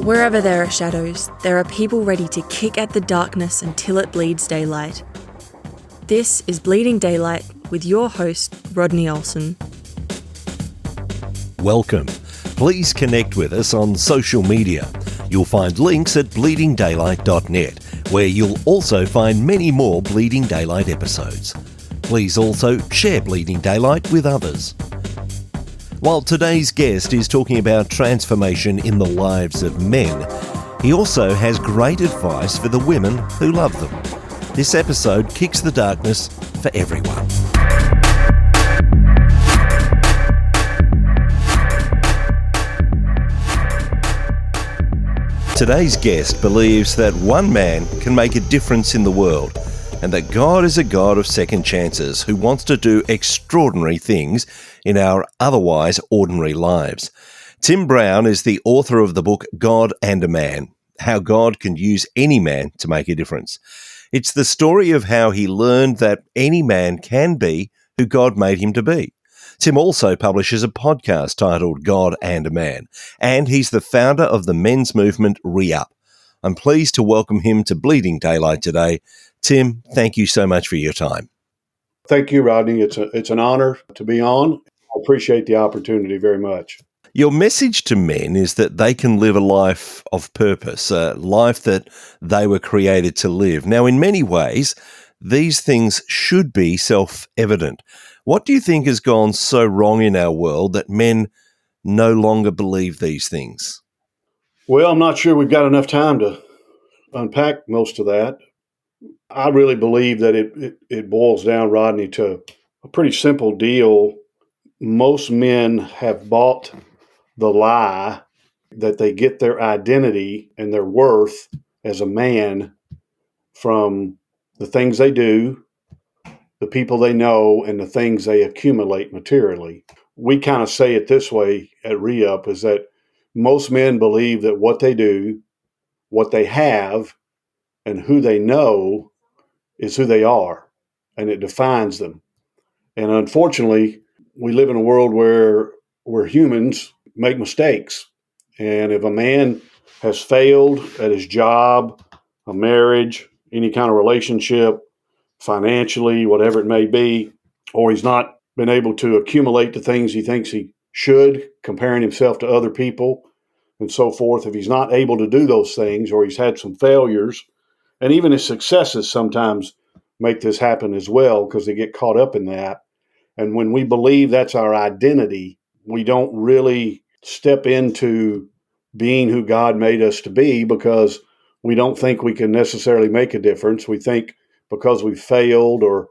Wherever there are shadows, there are people ready to kick at the darkness until it bleeds daylight. This is Bleeding Daylight with your host, Rodney Olson. Welcome. Please connect with us on social media. You'll find links at bleedingdaylight.net, where you'll also find many more Bleeding Daylight episodes. Please also share Bleeding Daylight with others. While today's guest is talking about transformation in the lives of men, he also has great advice for the women who love them. This episode kicks the darkness for everyone. Today's guest believes that one man can make a difference in the world, and that God is a God of second chances who wants to do extraordinary things in our otherwise ordinary lives. Tim Brown is the author of the book God and a Man, How God Can Use Any Man to Make a Difference. It's the story of how he learned that any man can be who God made him to be. Tim also publishes a podcast titled God and a Man, and he's the founder of the men's movement REUP. I'm pleased to welcome him to Bleeding Daylight today. Tim, thank you so much for your time. Thank you, Rodney. It's an honor to be on. I appreciate the opportunity very much. Your message to men is that they can live a life of purpose, a life that they were created to live. Now, in many ways, these things should be self-evident. What do you think has gone so wrong in our world that men no longer believe these things? Well, I'm not sure we've got enough time to unpack most of that. I really believe that it boils down, Rodney, to a pretty simple deal. Most men have bought the lie that they get their identity and their worth as a man from the things they do, the people they know, and the things they accumulate materially. We kind of say it this way at REUP, is that most men believe that what they do, what they have, and who they know is who they are, and it defines them. And unfortunately, we live in a world where humans make mistakes. And if a man has failed at his job, a marriage, any kind of relationship, financially, whatever it may be, or he's not been able to accumulate the things he thinks he should, comparing himself to other people and so forth, if he's not able to do those things, or he's had some failures, and even his successes sometimes make this happen as well because they get caught up in that. And when we believe that's our identity, we don't really step into being who God made us to be, because we don't think we can necessarily make a difference. We think because we failed, or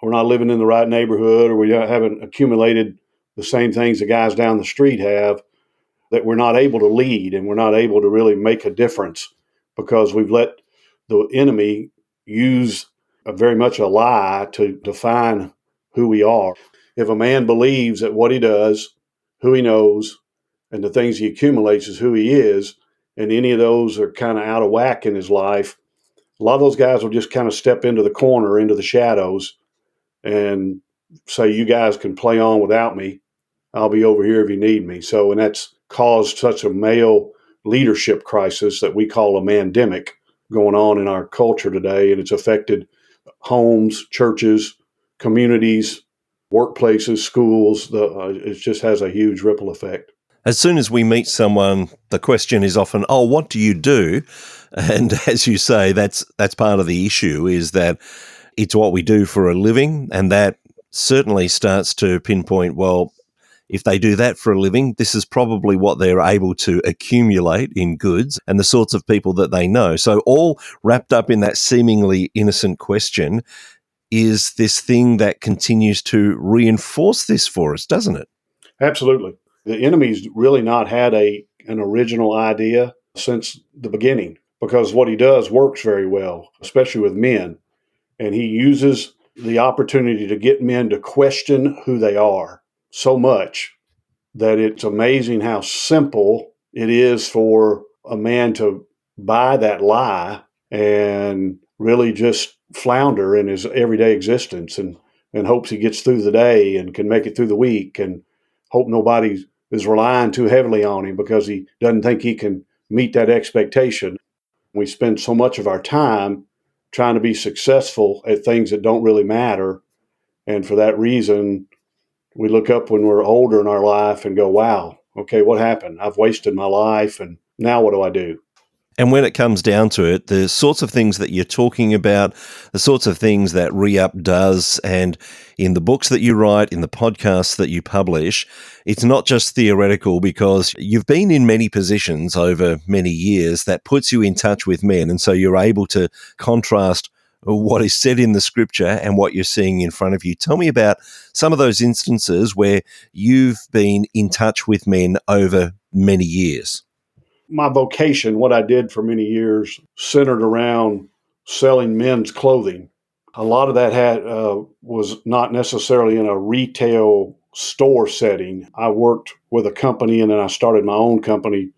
we're not living in the right neighborhood, or we haven't accumulated the same things the guys down the street have, that we're not able to lead and we're not able to really make a difference, because we've let the enemy use very much a lie to define who we are. If a man believes that what he does, who he knows, and the things he accumulates is who he is, and any of those are kind of out of whack in his life, a lot of those guys will just kind of step into the corner, into the shadows, and say, you guys can play on without me. I'll be over here if you need me. So, and that's caused such a male leadership crisis that we call a mandemic going on in our culture today. And it's affected homes, churches, communities, workplaces, schools. It just has a huge ripple effect. As soon as we meet someone, the question is often, oh, what do you do? And as you say, that's part of the issue, is that it's what we do for a living. And that certainly starts to pinpoint, well, if they do that for a living, this is probably what they're able to accumulate in goods and the sorts of people that they know. So all wrapped up in that seemingly innocent question is this thing that continues to reinforce this for us, doesn't it? Absolutely. The enemy's really not had an original idea since the beginning, because what he does works very well, especially with men. And he uses the opportunity to get men to question who they are so much that it's amazing how simple it is for a man to buy that lie and really just flounder in his everyday existence, and hopes he gets through the day and can make it through the week, and hope nobody is relying too heavily on him because he doesn't think he can meet that expectation. We spend so much of our time trying to be successful at things that don't really matter. And for that reason, we look up when we're older in our life and go, wow, okay, what happened? I've wasted my life. And now what do I do? And when it comes down to it, the sorts of things that you're talking about, the sorts of things that REUP does, and in the books that you write, in the podcasts that you publish, it's not just theoretical, because you've been in many positions over many years that puts you in touch with men. And so you're able to contrast what is said in the scripture and what you're seeing in front of you. Tell me about some of those instances where you've been in touch with men over many years. My vocation, what I did for many years, centered around selling men's clothing. A lot of that was not necessarily in a retail store setting. I worked with a company, and then I started my own company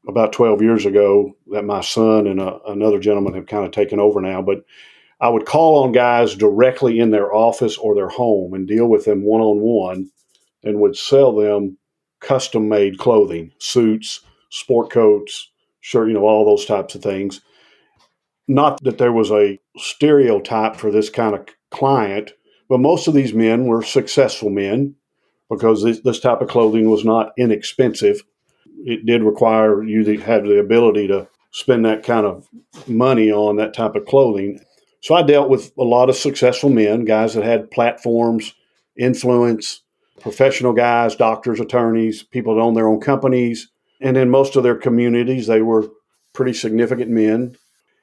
about 12 years ago that my son and another gentleman have kind of taken over now. But I would call on guys directly in their office or their home and deal with them one-on-one, and would sell them custom-made clothing, suits, sport coats, shirt, all those types of things. Not that there was a stereotype for this kind of client, but most of these men were successful men because this type of clothing was not inexpensive. It did require you to have the ability to spend that kind of money on that type of clothing. So I dealt with a lot of successful men, guys that had platforms, influence, professional guys, doctors, attorneys, people that own their own companies. And in most of their communities, they were pretty significant men.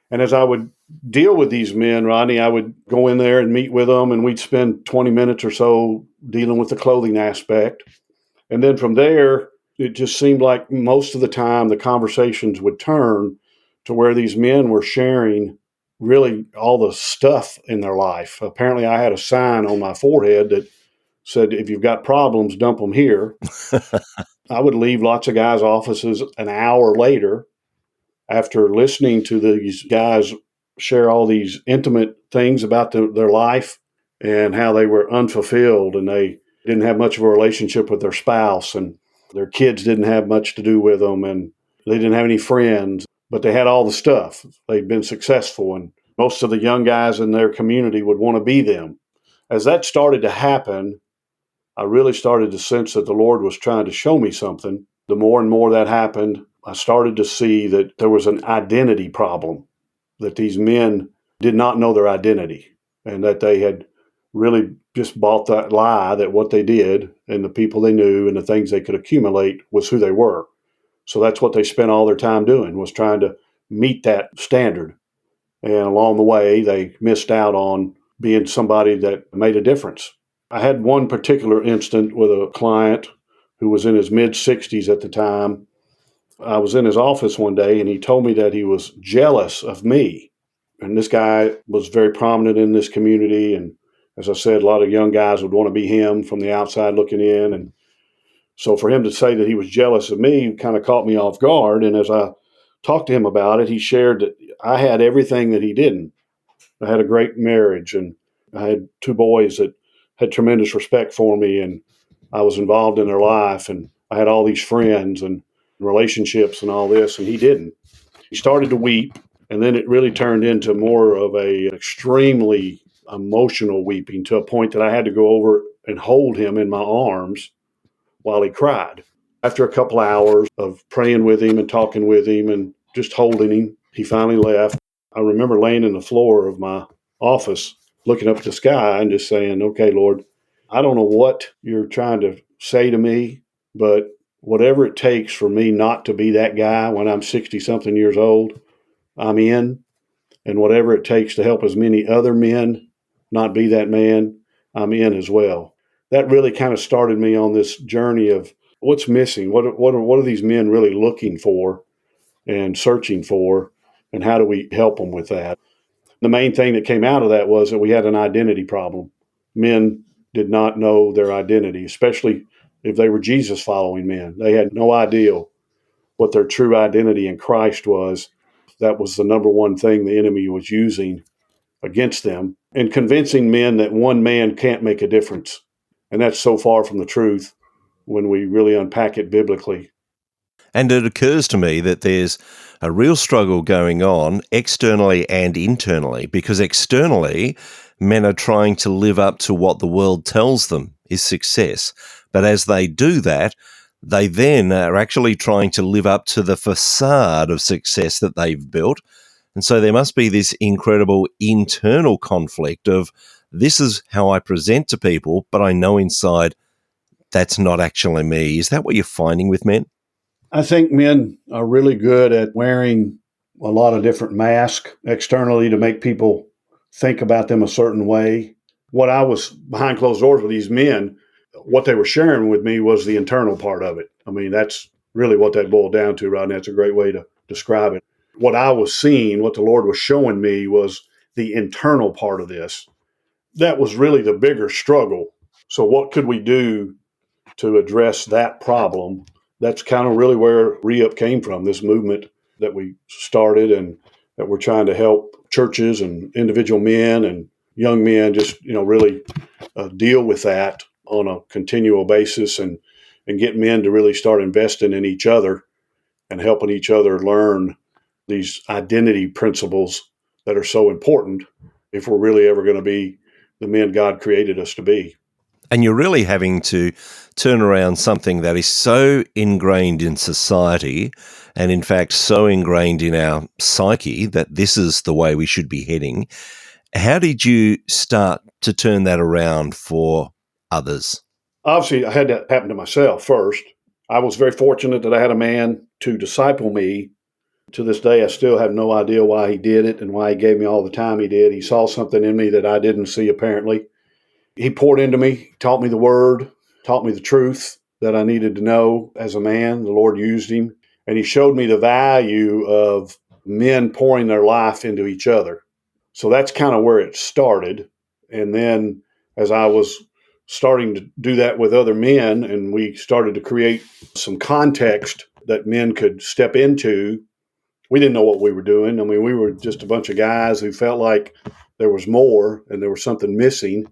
And as I would deal with these men, Rodney, I would go in there and meet with them, and we'd spend 20 minutes or so dealing with the clothing aspect. And then from there, it just seemed like most of the time the conversations would turn to where these men were sharing really all the stuff in their life. Apparently, I had a sign on my forehead that said, if you've got problems, dump them here. I would leave lots of guys' offices an hour later after listening to these guys share all these intimate things about their life and how they were unfulfilled, and they didn't have much of a relationship with their spouse, and their kids didn't have much to do with them, and they didn't have any friends, but they had all the stuff. They'd been successful, and most of the young guys in their community would want to be them. As that started to happen, I really started to sense that the Lord was trying to show me something. The more and more that happened, I started to see that there was an identity problem, that these men did not know their identity, and that they had really just bought that lie that what they did and the people they knew and the things they could accumulate was who they were. So that's what they spent all their time doing, was trying to meet that standard. And along the way, they missed out on being somebody that made a difference. I had one particular instant with a client who was in his mid-60s at the time. I was in his office one day, and he told me that he was jealous of me. And this guy was very prominent in this community. And as I said, a lot of young guys would want to be him from the outside looking in. And so for him to say that he was jealous of me kind of caught me off guard. And as I talked to him about it, he shared that I had everything that he didn't. I had a great marriage, and I had two boys that had tremendous respect for me, and I was involved in their life, and I had all these friends and relationships and all this, and he didn't. He started to weep, and then it really turned into more of a extremely emotional weeping, to a point that I had to go over and hold him in my arms while he cried. After a couple hours of praying with him and talking with him and just holding him, he finally left. I remember laying in the floor of my office, looking up at the sky and just saying, okay, Lord, I don't know what you're trying to say to me, but whatever it takes for me not to be that guy when I'm 60 something years old, I'm in. And whatever it takes to help as many other men not be that man, I'm in as well. That really kind of started me on this journey of what's missing. What are these men really looking for and searching for, and how do we help them with that? The main thing that came out of that was that we had an identity problem. Men did not know their identity, especially if they were Jesus following men. They had no idea what their true identity in Christ was. That was the number one thing the enemy was using against them, and convincing men that one man can't make a difference. And that's so far from the truth when we really unpack it biblically. And it occurs to me that there's a real struggle going on externally and internally, because externally, men are trying to live up to what the world tells them is success. But as they do that, they then are actually trying to live up to the facade of success that they've built. And so there must be this incredible internal conflict of, this is how I present to people, but I know inside that's not actually me. Is that what you're finding with men? I think men are really good at wearing a lot of different masks externally to make people think about them a certain way. What I was behind closed doors with these men, what they were sharing with me was the internal part of it. I mean, that's really what that boiled down to, Rodney. That's a great way to describe it. What I was seeing, what the Lord was showing me was the internal part of this. That was really the bigger struggle. So what could we do to address that problem? That's kind of really where REUP came from, this movement that we started and that we're trying to help churches and individual men and young men just, really deal with that on a continual basis and get men to really start investing in each other and helping each other learn these identity principles that are so important if we're really ever going to be the men God created us to be. And you're really having to turn around something that is so ingrained in society and, in fact, so ingrained in our psyche that this is the way we should be heading. How did you start to turn that around for others? Obviously, I had that happen to myself first. I was very fortunate that I had a man to disciple me. To this day, I still have no idea why he did it and why he gave me all the time he did. He saw something in me that I didn't see, apparently. He poured into me, taught me the word, taught me the truth that I needed to know as a man. The Lord used him, and he showed me the value of men pouring their life into each other. So that's kind of where it started. And then as I was starting to do that with other men, and we started to create some context that men could step into, we didn't know what we were doing. I mean, we were just a bunch of guys who felt like there was more and there was something missing.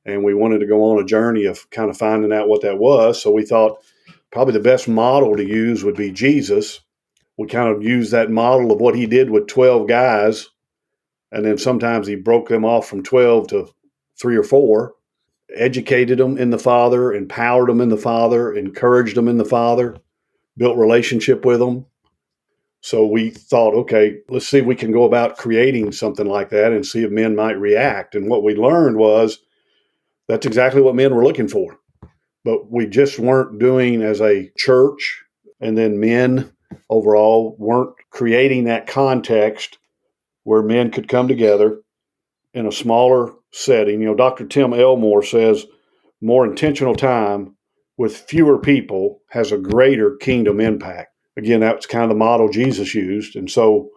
And we wanted to go on a journey of kind of finding out what that was. So we thought probably the best model to use would be Jesus. We kind of used that model of what he did with 12 guys. And then sometimes he broke them off from 12 to 3 or 4, educated them in the Father, empowered them in the Father, encouraged them in the Father, built relationship with them. So we thought, okay, let's see if we can go about creating something like that and see if men might react. And what we learned was that's exactly what men were looking for. But we just weren't doing as a church, and then men overall weren't creating that context where men could come together in a smaller setting. Dr. Tim Elmore says more intentional time with fewer people has a greater kingdom impact. Again, that's kind of the model Jesus used. And so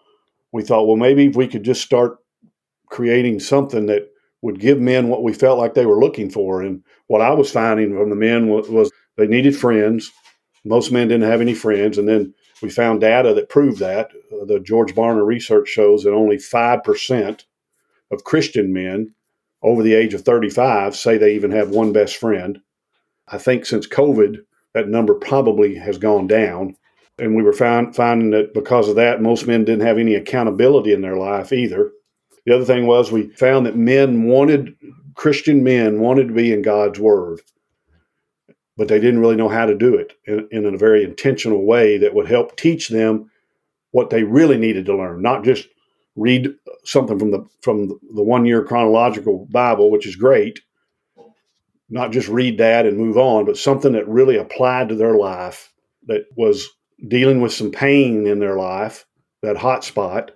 we thought, well, maybe if we could just start creating something that would give men what we felt like they were looking for. And what I was finding from the men was they needed friends. Most men didn't have any friends. And then we found data that proved that. The George Barna research shows that only 5% of Christian men over the age of 35 say they even have one best friend. I think since COVID, that number probably has gone down. And we were finding that because of that, most men didn't have any accountability in their life either. The other thing was we found that Christian men wanted to be in God's word, but they didn't really know how to do it in a very intentional way that would help teach them what they really needed to learn, not just read something from the 1 year chronological Bible, which is great, not just read that and move on, but something that really applied to their life, that was dealing with some pain in their life, that hot spot.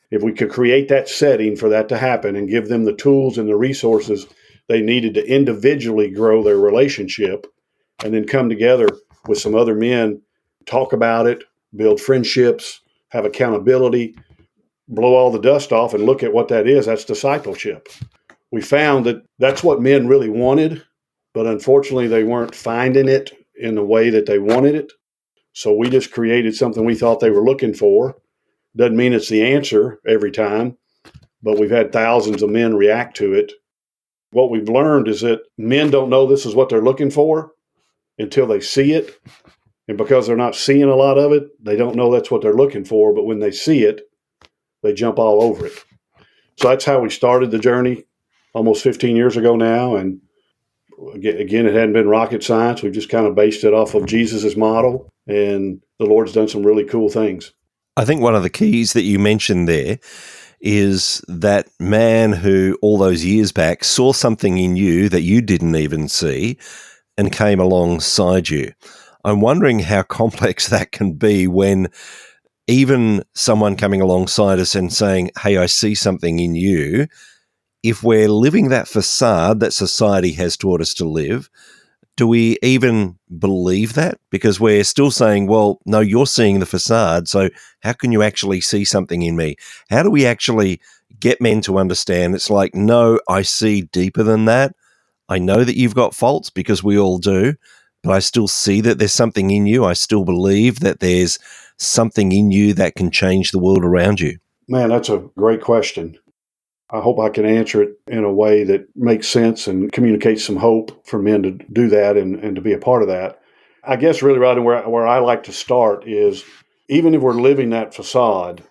If we could create that setting for that to happen and give them the tools and the resources they needed to individually grow their relationship, and then come together with some other men, talk about it, build friendships, have accountability, blow all the dust off and look at what that is, that's discipleship. We found that that's what men really wanted, but unfortunately they weren't finding it in the way that they wanted it. So we just created something we thought they were looking for. Doesn't mean it's the answer every time, but we've had thousands of men react to it. What we've learned is that men don't know this is what they're looking for until they see it. And because they're not seeing a lot of it, they don't know that's what they're looking for. But when they see it, they jump all over it. So that's how we started the journey almost 15 years ago now. And again, it hadn't been rocket science. We've just kind of based it off of Jesus's model. And the Lord's done some really cool things. I think one of the keys that you mentioned there is that man who all those years back saw something in you that you didn't even see and came alongside you. I'm wondering how complex that can be when even someone coming alongside us and saying, hey, I see something in you, if we're living that facade that society has taught us to live, do we even believe that? Because we're still saying, well, no, you're seeing the facade, so how can you actually see something in me? How do we actually get men to understand it's like, no, I see deeper than that. I know that you've got faults because we all do, but I still see that there's something in you. I still believe that there's something in you that can change the world around you. Man, that's a great question. I hope I can answer it in a way that makes sense and communicates some hope for men to do that and to be a part of that. I guess really, Rodney, where I like to start is even if we're living that facade,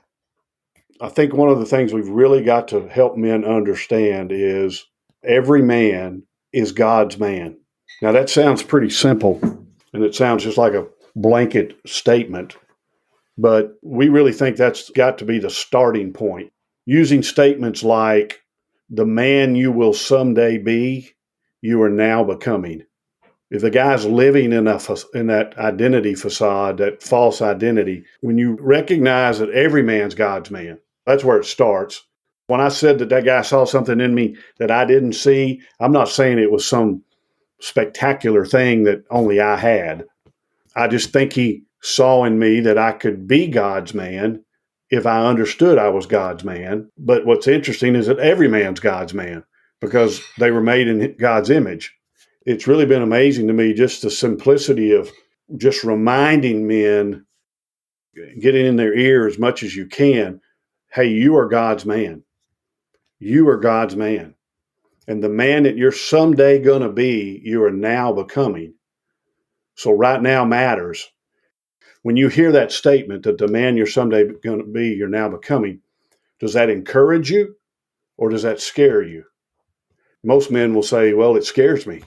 I think one of the things we've really got to help men understand is every man is God's man. Now, that sounds pretty simple, and it sounds just like a blanket statement, but we really think that's got to be the starting point. Using statements like, the man you will someday be, you are now becoming. If the guy's living in that identity facade, that false identity, when you recognize that every man's God's man, that's where it starts. When I said that guy saw something in me that I didn't see, I'm not saying it was some spectacular thing that only I had. I just think he saw in me that I could be God's man if I understood I was God's man. But what's interesting is that every man's God's man because they were made in God's image. It's really been amazing to me just the simplicity of just reminding men, getting in their ear as much as you can, hey, you are God's man. You are God's man. And the man that you're someday going to be, you are now becoming. So right now matters. When you hear that statement that the man you're someday going to be, you're now becoming, does that encourage you or does that scare you? Most men will say, well, it scares me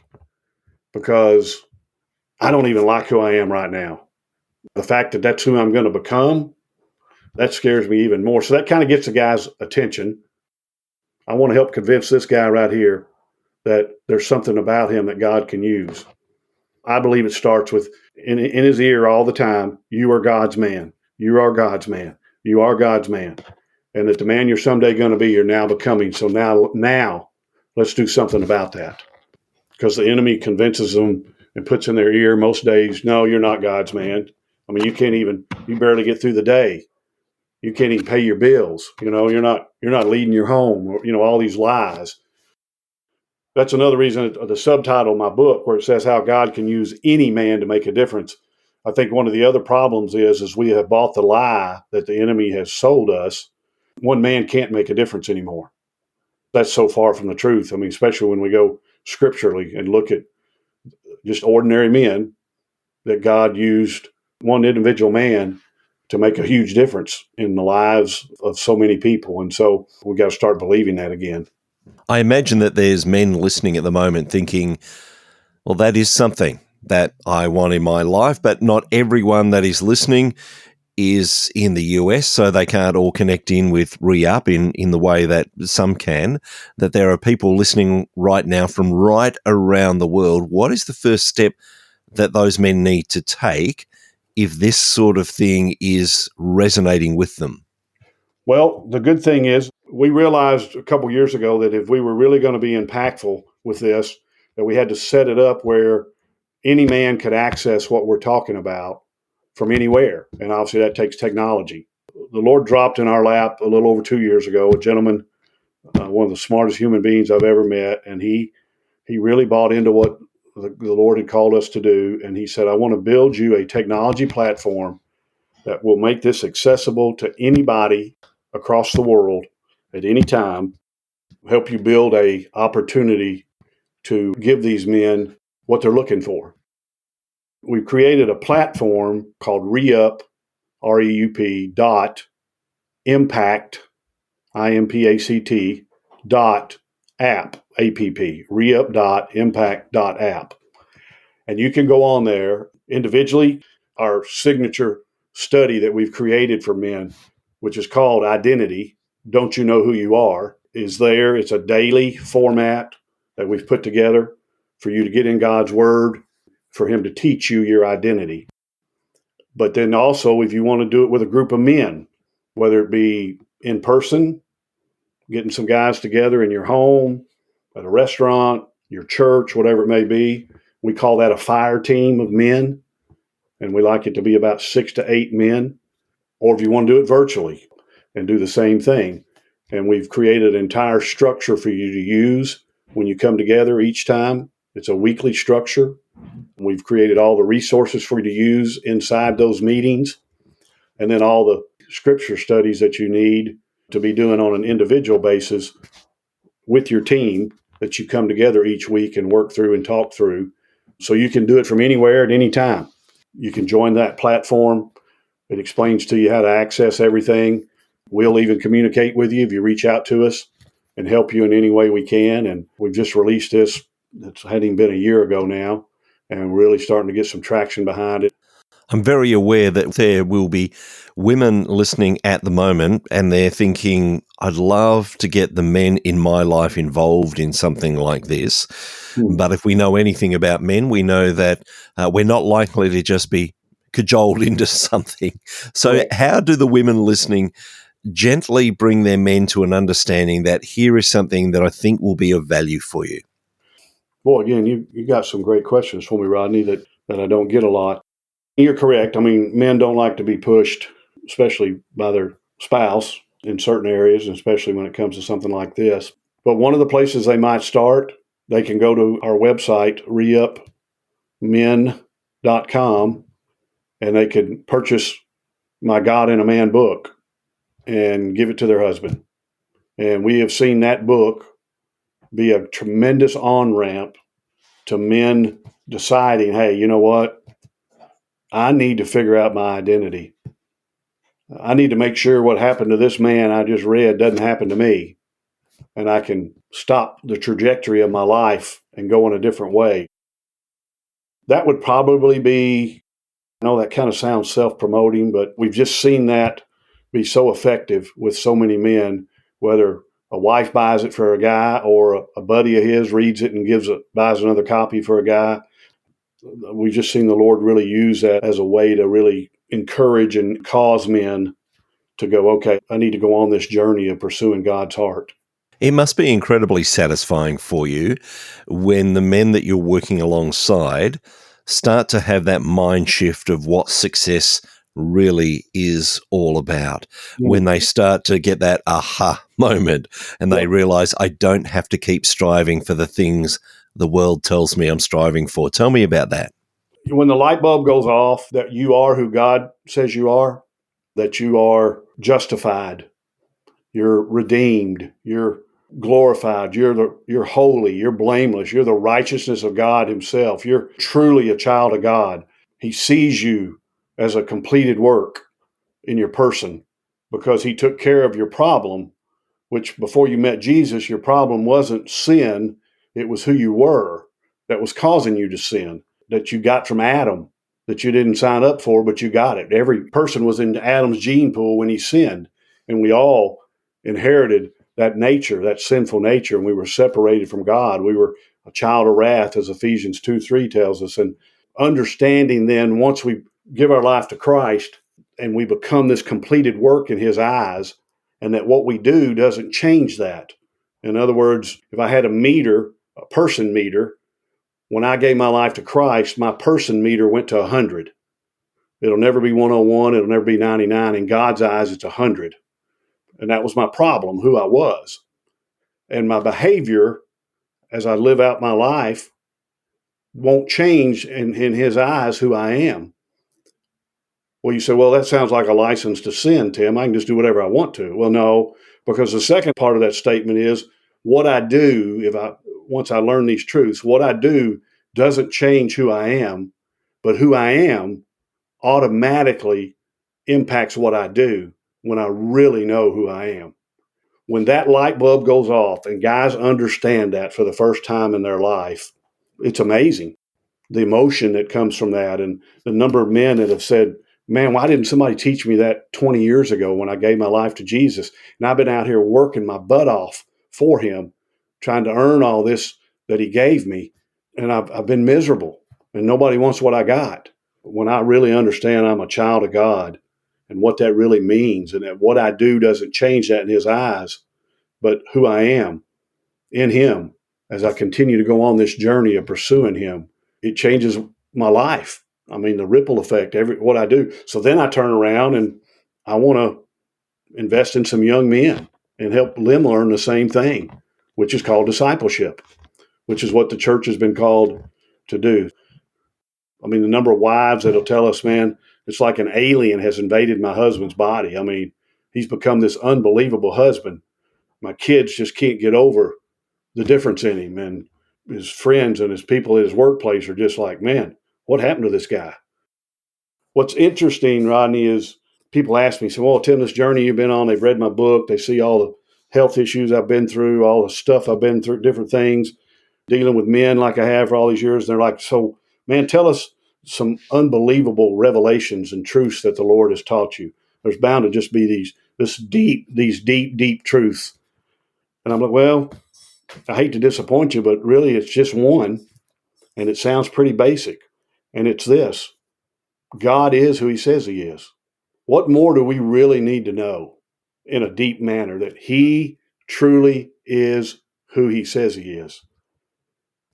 because I don't even like who I am right now. The fact that that's who I'm going to become, that scares me even more. So that kind of gets the guy's attention. I want to help convince this guy right here that there's something about him that God can use. I believe it starts with in his ear all the time, you are God's man. You are God's man. You are God's man. And that the man you're someday going to be, you're now becoming. So now let's do something about that. Because the enemy convinces them and puts in their ear most days, no, you're not God's man. I mean, you barely get through the day. You can't even pay your bills. You're not leading your home, or, all these lies. That's another reason the subtitle of my book, where it says how God can use any man to make a difference. I think one of the other problems is we have bought the lie that the enemy has sold us. One man can't make a difference anymore. That's so far from the truth. I mean, especially when we go scripturally and look at just ordinary men, that God used one individual man to make a huge difference in the lives of so many people. And so we got to start believing that again. I imagine that there's men listening at the moment thinking, well, that is something that I want in my life, but not everyone that is listening is in the US, so they can't all connect in with REUP in the way that some can, that there are people listening right now from right around the world. What is the first step that those men need to take if this sort of thing is resonating with them? Well, the good thing is we realized a couple years ago that if we were really going to be impactful with this, that we had to set it up where any man could access what we're talking about from anywhere. And obviously that takes technology. The Lord dropped in our lap a little over 2 years ago, a gentleman, one of the smartest human beings I've ever met. And he really bought into what the Lord had called us to do. And he said, I want to build you a technology platform that will make this accessible to anybody across the world at any time, help you build a opportunity to give these men what they're looking for. We've created a platform called REUP, REUP, dot impact, IMPACT, dot app, APP, reup.impact.app. And you can go on there individually. Our signature study that we've created for men, which is called Identity, Don't You Know Who You Are, is there. It's a daily format that we've put together for you to get in God's Word, for Him to teach you your identity. But then also, if you want to do it with a group of men, whether it be in person, getting some guys together in your home, at a restaurant, your church, whatever it may be, we call that a fire team of men. And we like it to be about 6 to 8 men. Or if you want to do it virtually and do the same thing. And we've created an entire structure for you to use when you come together each time. It's a weekly structure. We've created all the resources for you to use inside those meetings, and then all the scripture studies that you need to be doing on an individual basis with your team that you come together each week and work through and talk through. So you can do it from anywhere at any time. You can join that platform. It explains to you how to access everything. We'll even communicate with you if you reach out to us and help you in any way we can. And we've just released this. It hadn't even been a year ago now, and we're really starting to get some traction behind it. I'm very aware that there will be women listening at the moment and they're thinking, I'd love to get the men in my life involved in something like this. But if we know anything about men, we know that we're not likely to just be cajoled into something. So how do the women listening gently bring their men to an understanding that here is something that I think will be of value for you? Well, again, you got some great questions for me, Rodney, that I don't get a lot. You're correct. I mean, men don't like to be pushed, especially by their spouse in certain areas, especially when it comes to something like this. But one of the places they might start, they can go to our website, reupmen.com, and they can purchase my God in a Man book and give it to their husband. And we have seen that book be a tremendous on-ramp to men deciding, hey, you know what? I need to figure out my identity. I need to make sure what happened to this man I just read doesn't happen to me. And I can stop the trajectory of my life and go in a different way. That would probably be, I know that kind of sounds self-promoting, but we've just seen that be so effective with so many men, whether a wife buys it for a guy or a buddy of his reads it and buys another copy for a guy. We've just seen the Lord really use that as a way to really encourage and cause men to go, okay, I need to go on this journey of pursuing God's heart. It must be incredibly satisfying for you when the men that you're working alongside start to have that mind shift of what success really is all about. When they start to get that aha moment and they realize, I don't have to keep striving for the things the world tells me I'm striving for. Tell me about that. When the light bulb goes off that you are who God says you are, that you are justified, you're redeemed, you're glorified, you're holy, you're blameless, you're the righteousness of God Himself, you're truly a child of God. He sees you as a completed work in your person because He took care of your problem, which before you met Jesus, your problem wasn't sin, it was who you were that was causing you to sin, that you got from Adam, that you didn't sign up for, but you got it. Every person was in Adam's gene pool when he sinned, and we all inherited that nature, that sinful nature, and we were separated from God. We were a child of wrath, as Ephesians 2:3 tells us. And understanding then, once we give our life to Christ and we become this completed work in His eyes, and that what we do doesn't change that. In other words, if I had a meter, a person meter, when I gave my life to Christ, my person meter went to 100. It'll never be 101. It'll never be 99. In God's eyes, it's 100. And that was my problem, who I was. And my behavior as I live out my life won't change in His eyes who I am. Well, you say, well, that sounds like a license to sin, Tim. I can just do whatever I want to. Well, no, because the second part of that statement is what I do once I learn these truths, what I do doesn't change who I am, But who I am automatically impacts what I do when I really know who I am. When that light bulb goes off and guys understand that for the first time in their life, it's amazing. The emotion that comes from that, and the number of men that have said, man, why didn't somebody teach me that 20 years ago when I gave my life to Jesus? And I've been out here working my butt off for him, trying to earn all this that he gave me. And I've been miserable, and nobody wants what I got. When I really understand I'm a child of God and what that really means, and that what I do doesn't change that in his eyes, but who I am in him as I continue to go on this journey of pursuing him, it changes my life. I mean, the ripple effect, what I do. So then I turn around and I want to invest in some young men and help them learn the same thing, which is called discipleship, which is what the church has been called to do. I mean, the number of wives that'll tell us, man, it's like an alien has invaded my husband's body. I mean, he's become this unbelievable husband. My kids just can't get over the difference in him. And his friends and his people at his workplace are just like, man, what happened to this guy? What's interesting, Rodney, is people ask me, say, well, Tim, this journey you've been on, they've read my book, they see all the health issues I've been through, all the stuff I've been through, different things, dealing with men like I have for all these years. And they're like, so, man, tell us some unbelievable revelations and truths that the Lord has taught you. There's bound to just be these deep truths. And I'm like, well, I hate to disappoint you, but really it's just one, and it sounds pretty basic. And it's this: God is who he says he is. What more do we really need to know in a deep manner? That he truly is who he says he is.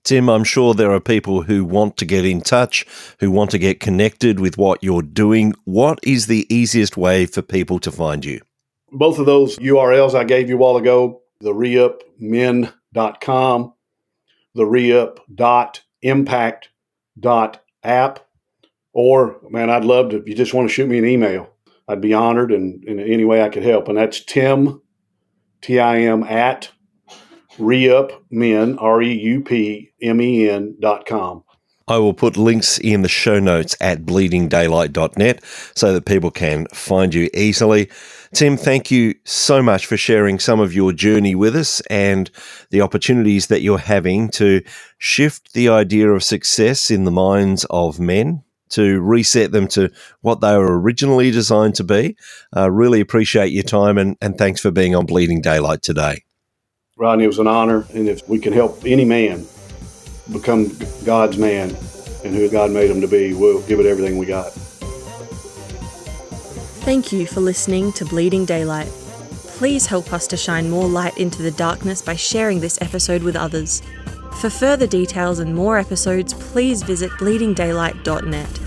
Tim, I'm sure there are people who want to get in touch, who want to get connected with what you're doing. What is the easiest way for people to find you? Both of those URLs I gave you a while ago, the reupmen.com, the reup.impact.app, or, man, I'd love to, if you just want to shoot me an email, I'd be honored and in any way I could help. And that's Tim, Tim, at reupmen, REUPMEN.com. I will put links in the show notes at bleedingdaylight.net so that people can find you easily. Tim, thank you so much for sharing some of your journey with us and the opportunities that you're having to shift the idea of success in the minds of men, to reset them to what they were originally designed to be. Really appreciate your time, and thanks for being on Bleeding Daylight today. Rodney, it was an honor, and if we can help any man become God's man and who God made him to be, we'll give it everything we got. Thank you for listening to Bleeding Daylight. Please help us to shine more light into the darkness by sharing this episode with others. For further details and more episodes, please visit bleedingdaylight.net.